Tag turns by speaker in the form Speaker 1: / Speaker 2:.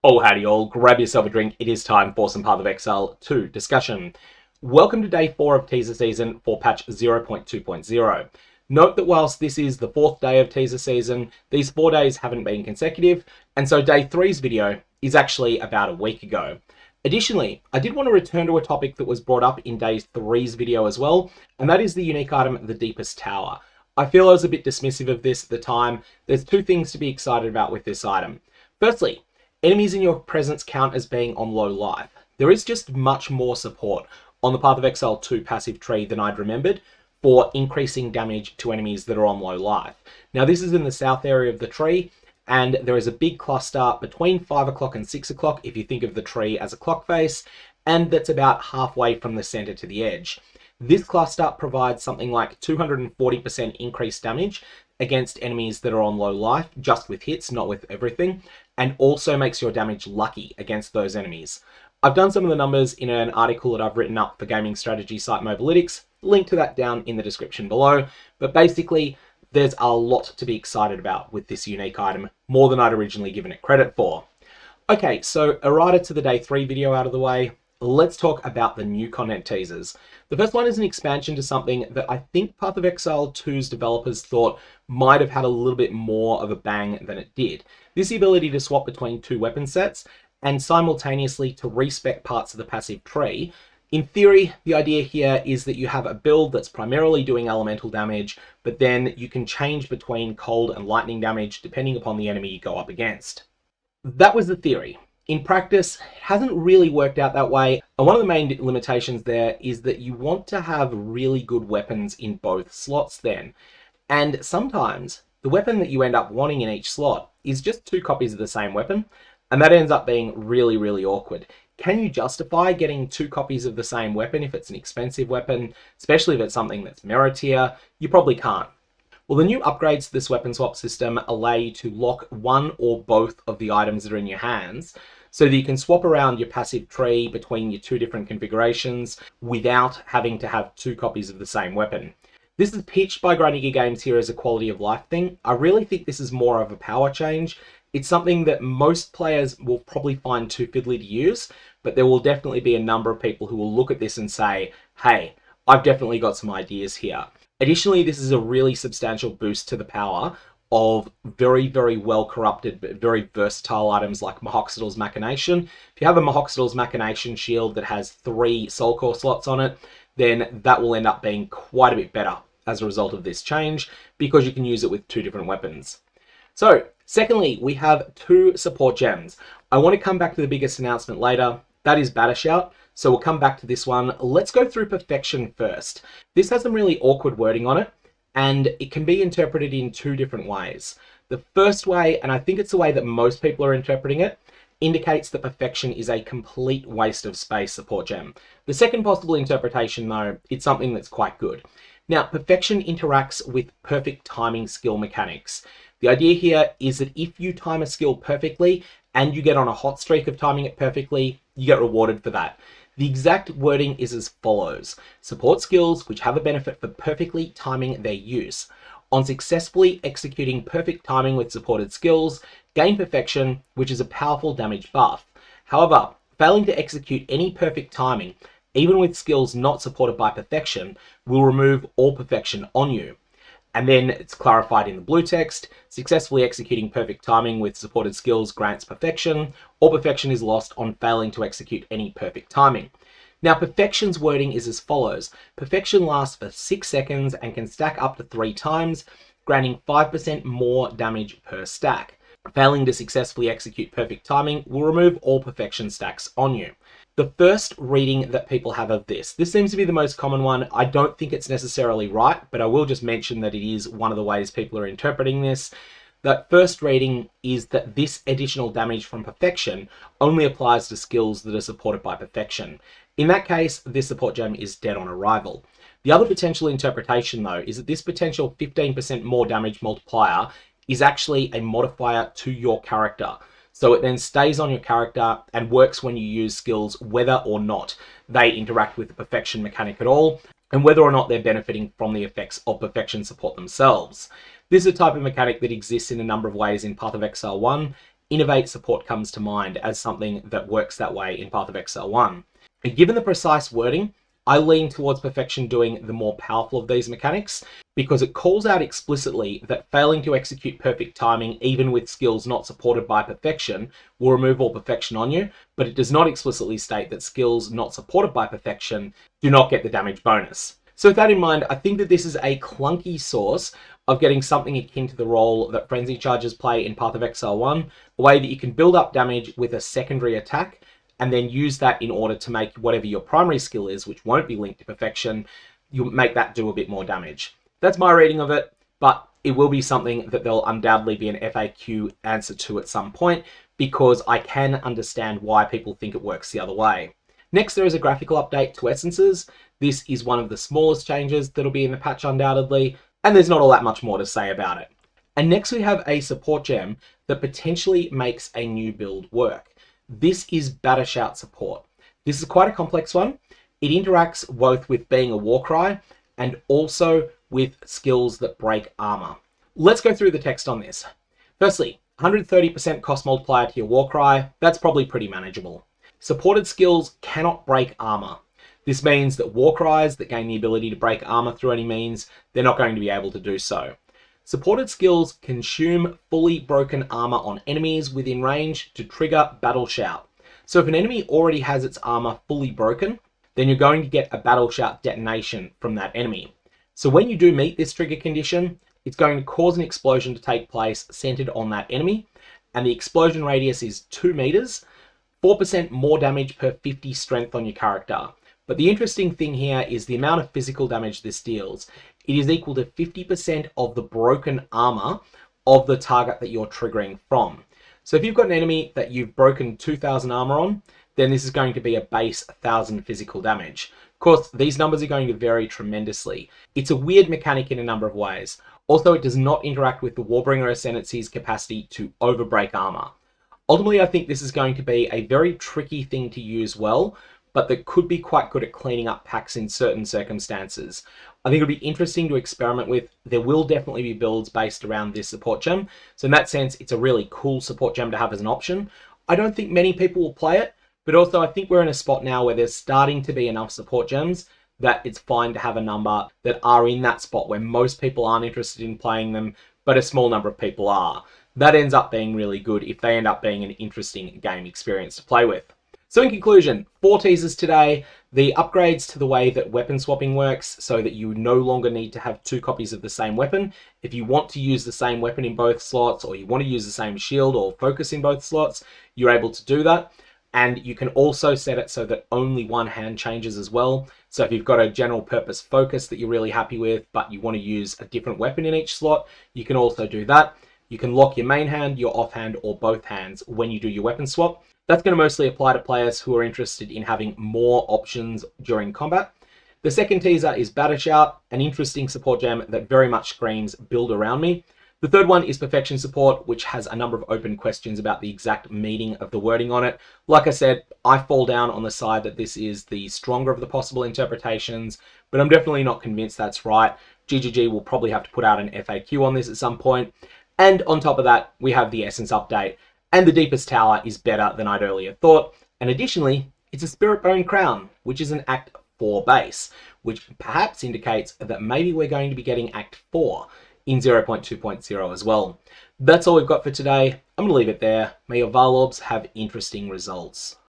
Speaker 1: Oh, howdy all, grab yourself a drink. It is time for some Path of Exile 2 discussion. Welcome to day 4 of teaser season for patch 0.2.0. Note that whilst this is the 4th day of teaser season, these 4 days haven't been consecutive, and so day 3's video is actually about a week ago. Additionally, I did want to return to a topic that was brought up in day 3's video as well, and that is the unique item, the Deepest Tower. I feel I was a bit dismissive of this at the time. There's two things to be excited about with this item. Firstly, enemies in your presence count as being on low life. There is just much more support on the Path of Exile 2 passive tree than I'd remembered for increasing damage to enemies that are on low life. Now this is in the south area of the tree, and there is a big cluster between 5 o'clock and 6 o'clock if you think of the tree as a clock face, and that's about halfway from the center to the edge. This cluster provides something like 240% increased damage against enemies that are on low life, just with hits, not with everything, and also makes your damage lucky against those enemies. I've done some of the numbers in an article that I've written up for gaming strategy site Mobalytics, link to that down in the description below, but basically there's a lot to be excited about with this unique item, more than I'd originally given it credit for. Okay, so errata to the day 3 video out of the way, let's talk about the new content teasers. The first one is an expansion to something that I think Path of Exile 2's developers thought might have had a little bit more of a bang than it did. This is the ability to swap between two weapon sets and simultaneously to respec parts of the passive tree. In theory, the idea here is that you have a build that's primarily doing elemental damage, but then you can change between cold and lightning damage depending upon the enemy you go up against. That was the theory. In practice, it hasn't really worked out that way, and one of the main limitations there is that you want to have really good weapons in both slots then. And sometimes, the weapon that you end up wanting in each slot is just two copies of the same weapon, and that ends up being really awkward. Can you justify getting two copies of the same weapon if it's an expensive weapon, especially if it's something that's merit tier? You probably can't. Well, the new upgrades to this weapon swap system allow you to lock one or both of the items that are in your hands, so that you can swap around your passive tree between your two different configurations without having to have two copies of the same weapon. This is pitched by Grinding Games here as a quality of life thing. I really think this is more of a power change. It's something that most players will probably find too fiddly to use, but there will definitely be a number of people who will look at this and say, hey, I've definitely got some ideas here. Additionally, this is a really substantial boost to the power of very well corrupted but very versatile items like Mahoxidal's Machination. If you have a Mahoxidal's Machination shield that has 3 Soul Core slots on it, then that will end up being quite a bit better as a result of this change, because you can use it with two different weapons. So, secondly, we have 2 support gems. I want to come back to the biggest announcement later. That is Battershout. So we'll come back to this one. Let's go through Perfection first. This has some really awkward wording on it, and it can be interpreted in 2 different ways. The first way, and I think it's the way that most people are interpreting it, indicates that Perfection is a complete waste of space support gem. The second possible interpretation, though, it's something that's quite good. Now, Perfection interacts with perfect timing skill mechanics. The idea here is that if you time a skill perfectly and you get on a hot streak of timing it perfectly, you get rewarded for that. The exact wording is as follows. Support skills which have a benefit for perfectly timing their use. On successfully executing perfect timing with supported skills, gain Perfection, which is a powerful damage buff. However, failing to execute any perfect timing, even with skills not supported by Perfection, will remove all Perfection on you. And then it's clarified in the blue text, successfully executing perfect timing with supported skills grants Perfection, or Perfection is lost on failing to execute any perfect timing. Now, Perfection's wording is as follows. Perfection lasts for 6 seconds and can stack up to 3 times, granting 5% more damage per stack. Failing to successfully execute perfect timing will remove all Perfection stacks on you. The first reading that people have of this seems to be the most common one. I don't think it's necessarily right, but I will just mention that it is one of the ways people are interpreting this. That first reading is that this additional damage from Perfection only applies to skills that are supported by Perfection. In that case, this support gem is dead on arrival. The other potential interpretation, though, is that this potential 15% more damage multiplier is actually a modifier to your character. So it then stays on your character and works when you use skills whether or not they interact with the Perfection mechanic at all, and whether or not they're benefiting from the effects of Perfection support themselves. This is a type of mechanic that exists in a number of ways in Path of Exile 1, Innovate support comes to mind as something that works that way in Path of Exile 1. And given the precise wording, I lean towards Perfection doing the more powerful of these mechanics because it calls out explicitly that failing to execute perfect timing, even with skills not supported by Perfection, will remove all Perfection on you, but it does not explicitly state that skills not supported by Perfection do not get the damage bonus. So with that in mind, I think that this is a clunky source of getting something akin to the role that Frenzy Charges play in Path of Exile 1, a way that you can build up damage with a secondary attack, and then use that in order to make whatever your primary skill is, which won't be linked to Perfection, you'll make that do a bit more damage. That's my reading of it, but it will be something that there'll undoubtedly be an FAQ answer to at some point, because I can understand why people think it works the other way. Next, there is a graphical update to Essences. This is one of the smallest changes that'll be in the patch undoubtedly, and there's not all that much more to say about it. And next we have a support gem that potentially makes a new build work. This is Battershout support. This is quite a complex one. It interacts both with being a Warcry and also with skills that break armor. Let's go through the text on this. Firstly, 130% cost multiplier to your Warcry. That's probably pretty manageable. Supported skills cannot break armor. This means that Warcries that gain the ability to break armor through any means, they're not going to be able to do so. Supported skills consume fully broken armor on enemies within range to trigger Battershout. So if an enemy already has its armor fully broken, then you're going to get a Battershout detonation from that enemy. So when you do meet this trigger condition, it's going to cause an explosion to take place centered on that enemy, and the explosion radius is 2 meters, 4% more damage per 50 strength on your character. But the interesting thing here is the amount of physical damage this deals. It is equal to 50% of the broken armor of the target that you're triggering from. So if you've got an enemy that you've broken 2,000 armor on, then this is going to be a base 1,000 physical damage. Of course, these numbers are going to vary tremendously. It's a weird mechanic in a number of ways. Also, it does not interact with the Warbringer Ascendancy's capacity to overbreak armor. Ultimately, I think this is going to be a very tricky thing to use well, but that could be quite good at cleaning up packs in certain circumstances. I think it'll be interesting to experiment with. There will definitely be builds based around this support gem. So in that sense, it's a really cool support gem to have as an option. I don't think many people will play it, but also I think we're in a spot now where there's starting to be enough support gems that it's fine to have a number that are in that spot where most people aren't interested in playing them, but a small number of people are. That ends up being really good if they end up being an interesting game experience to play with. So in conclusion, 4 teasers today. The upgrades to the way that weapon swapping works so that you no longer need to have 2 copies of the same weapon. If you want to use the same weapon in both slots, or you want to use the same shield or focus in both slots, you're able to do that. And you can also set it so that only one hand changes as well. So if you've got a general purpose focus that you're really happy with, but you want to use a different weapon in each slot, you can also do that. You can lock your main hand, your offhand, or both hands when you do your weapon swap. That's going to mostly apply to players who are interested in having more options during combat. The second teaser is Battershout, an interesting support gem that very much screams build around me. The third one is Perfection support, which has a number of open questions about the exact meaning of the wording on it. Like I said, I fall down on the side that this is the stronger of the possible interpretations, but I'm definitely not convinced that's right. GGG will probably have to put out an FAQ on this at some point. And on top of that, we have the Essence update. And the Deepest Tower is better than I'd earlier thought. And additionally, it's a Spiritbone crown, which is an Act 4 base, which perhaps indicates that maybe we're going to be getting Act 4 in 0.2.0 as well. That's all we've got for today. I'm going to leave it there. May your Varlorbs have interesting results.